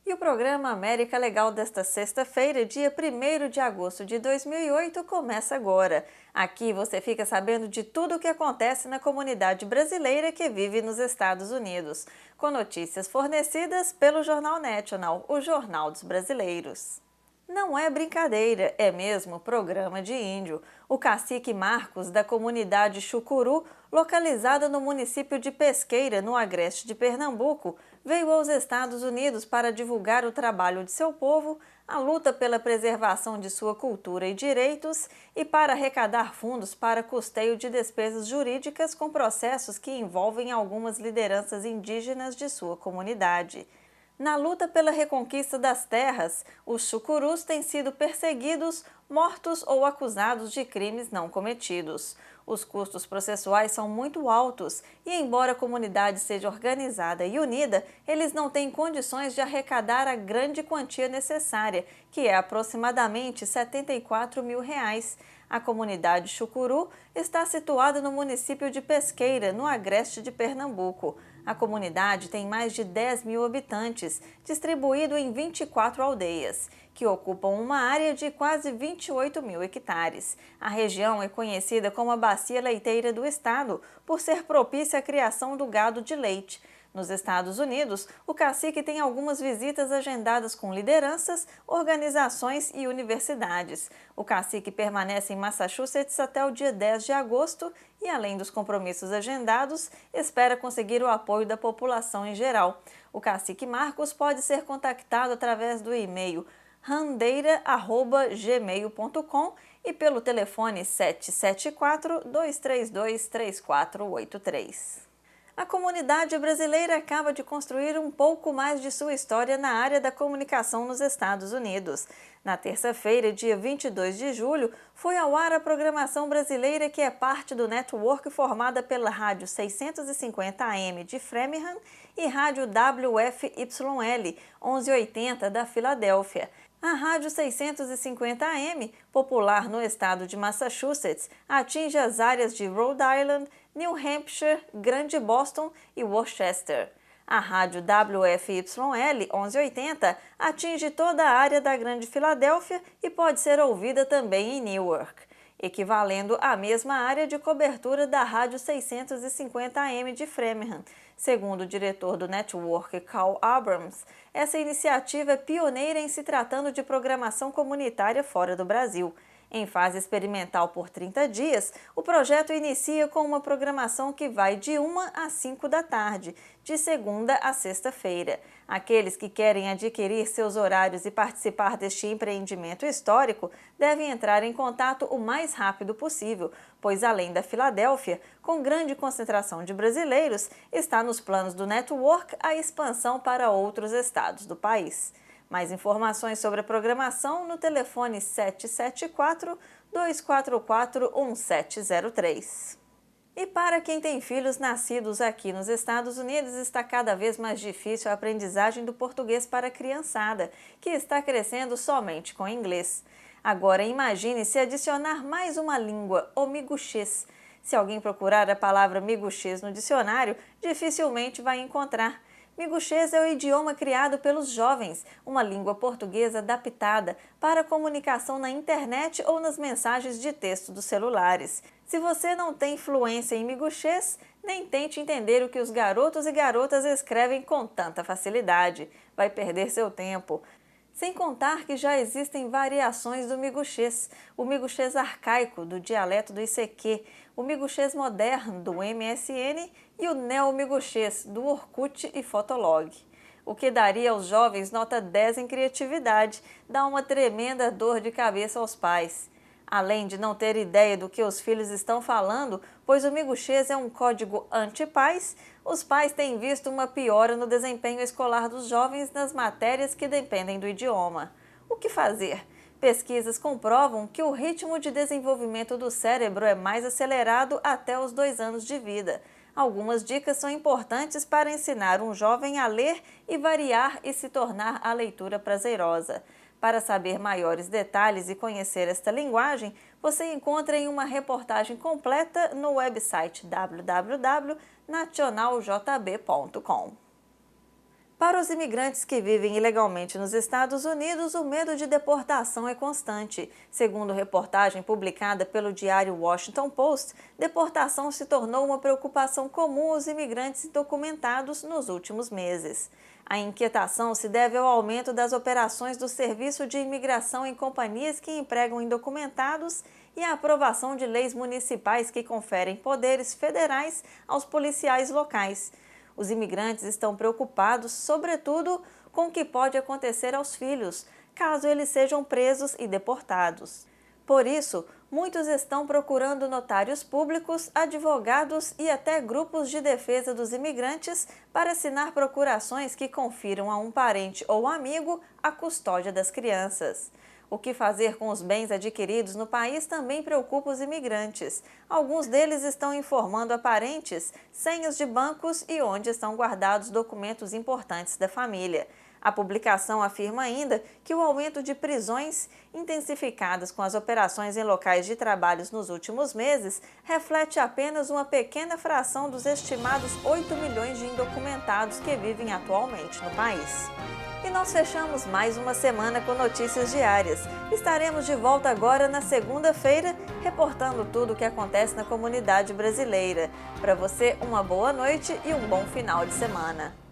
E o programa América Legal desta sexta-feira, dia 1º de agosto de 2008, começa agora. Aqui você fica sabendo de tudo o que acontece na comunidade brasileira que vive nos Estados Unidos, com notícias fornecidas pelo Jornal National, o Jornal dos Brasileiros. Não é brincadeira, é mesmo programa de índio. O cacique Marcos, da comunidade Chucuru, localizada no município de Pesqueira, no agreste de Pernambuco, veio aos Estados Unidos para divulgar o trabalho de seu povo, a luta pela preservação de sua cultura e direitos e para arrecadar fundos para custeio de despesas jurídicas com processos que envolvem algumas lideranças indígenas de sua comunidade. Na luta pela reconquista das terras, os chucurus têm sido perseguidos, mortos ou acusados de crimes não cometidos. Os custos processuais são muito altos e, embora a comunidade seja organizada e unida, eles não têm condições de arrecadar a grande quantia necessária, que é aproximadamente R$ 74 mil. A comunidade Chucuru está situada no município de Pesqueira, no agreste de Pernambuco. A comunidade tem mais de 10 mil habitantes, distribuído em 24 aldeias, que ocupam uma área de quase 28 mil hectares. A região é conhecida como a Bacia Leiteira do Estado, por ser propícia à criação do gado de leite. Nos Estados Unidos, o cacique tem algumas visitas agendadas com lideranças, organizações e universidades. O cacique permanece em Massachusetts até o dia 10 de agosto e, além dos compromissos agendados, espera conseguir o apoio da população em geral. O cacique Marcos pode ser contactado através do e-mail randeira@gmail.com e pelo telefone 774-232-3483. A comunidade brasileira acaba de construir um pouco mais de sua história na área da comunicação nos Estados Unidos. Na terça-feira, dia 22 de julho, foi ao ar a programação brasileira que é parte do network formada pela Rádio 650 AM de Framingham e Rádio WFYL 1180 da Filadélfia. A Rádio 650 AM, popular no estado de Massachusetts, atinge as áreas de Rhode Island, New Hampshire, Grande Boston e Worcester. A Rádio WFYL 1180 atinge toda a área da Grande Filadélfia e pode ser ouvida também em Newark, equivalendo à mesma área de cobertura da Rádio 650 AM de Framingham. Segundo o diretor do network, Carl Abrams, essa iniciativa é pioneira em se tratando de programação comunitária fora do Brasil. Em fase experimental por 30 dias, o projeto inicia com uma programação que vai de 1 às 5 da tarde, de segunda a sexta-feira. Aqueles que querem adquirir seus horários e participar deste empreendimento histórico devem entrar em contato o mais rápido possível, pois além da Filadélfia, com grande concentração de brasileiros, está nos planos do network a expansão para outros estados do país. Mais informações sobre a programação no telefone 774-244-1703. E para quem tem filhos nascidos aqui nos Estados Unidos, está cada vez mais difícil a aprendizagem do português para a criançada, que está crescendo somente com inglês. Agora imagine se adicionar mais uma língua, o miguxês. Se alguém procurar a palavra miguxês no dicionário, dificilmente vai encontrar. Miguxês é o idioma criado pelos jovens, uma língua portuguesa adaptada para a comunicação na internet ou nas mensagens de texto dos celulares. Se você não tem fluência em miguxês, nem tente entender o que os garotos e garotas escrevem com tanta facilidade. Vai perder seu tempo. Sem contar que já existem variações do miguxês, o miguxês arcaico, do dialeto do ICQ, o miguxês moderno, do MSN e o neo-miguxês, do Orkut e Fotolog. O que daria aos jovens nota 10 em criatividade, dá uma tremenda dor de cabeça aos pais. Além de não ter ideia do que os filhos estão falando, pois o miguxês é um código anti-pais, os pais têm visto uma piora no desempenho escolar dos jovens nas matérias que dependem do idioma. O que fazer? Pesquisas comprovam que o ritmo de desenvolvimento do cérebro é mais acelerado até os 2 anos de vida. Algumas dicas são importantes para ensinar um jovem a ler e variar e se tornar a leitura prazerosa. Para saber maiores detalhes e conhecer esta linguagem, você encontra em uma reportagem completa no website www.nationaljb.com. Para os imigrantes que vivem ilegalmente nos Estados Unidos, o medo de deportação é constante. Segundo reportagem publicada pelo diário Washington Post, deportação se tornou uma preocupação comum aos imigrantes indocumentados nos últimos meses. A inquietação se deve ao aumento das operações do Serviço de Imigração em companhias que empregam indocumentados e à aprovação de leis municipais que conferem poderes federais aos policiais locais. Os imigrantes estão preocupados, sobretudo, com o que pode acontecer aos filhos, caso eles sejam presos e deportados. Por isso, muitos estão procurando notários públicos, advogados e até grupos de defesa dos imigrantes para assinar procurações que confiram a um parente ou amigo a custódia das crianças. O que fazer com os bens adquiridos no país também preocupa os imigrantes. Alguns deles estão informando a parentes senhas de bancos e onde estão guardados documentos importantes da família. A publicação afirma ainda que o aumento de prisões, intensificadas com as operações em locais de trabalhos nos últimos meses, reflete apenas uma pequena fração dos estimados 8 milhões de indocumentados que vivem atualmente no país. E nós fechamos mais uma semana com notícias diárias. Estaremos de volta agora na segunda-feira, reportando tudo o que acontece na comunidade brasileira. Para você, uma boa noite e um bom final de semana.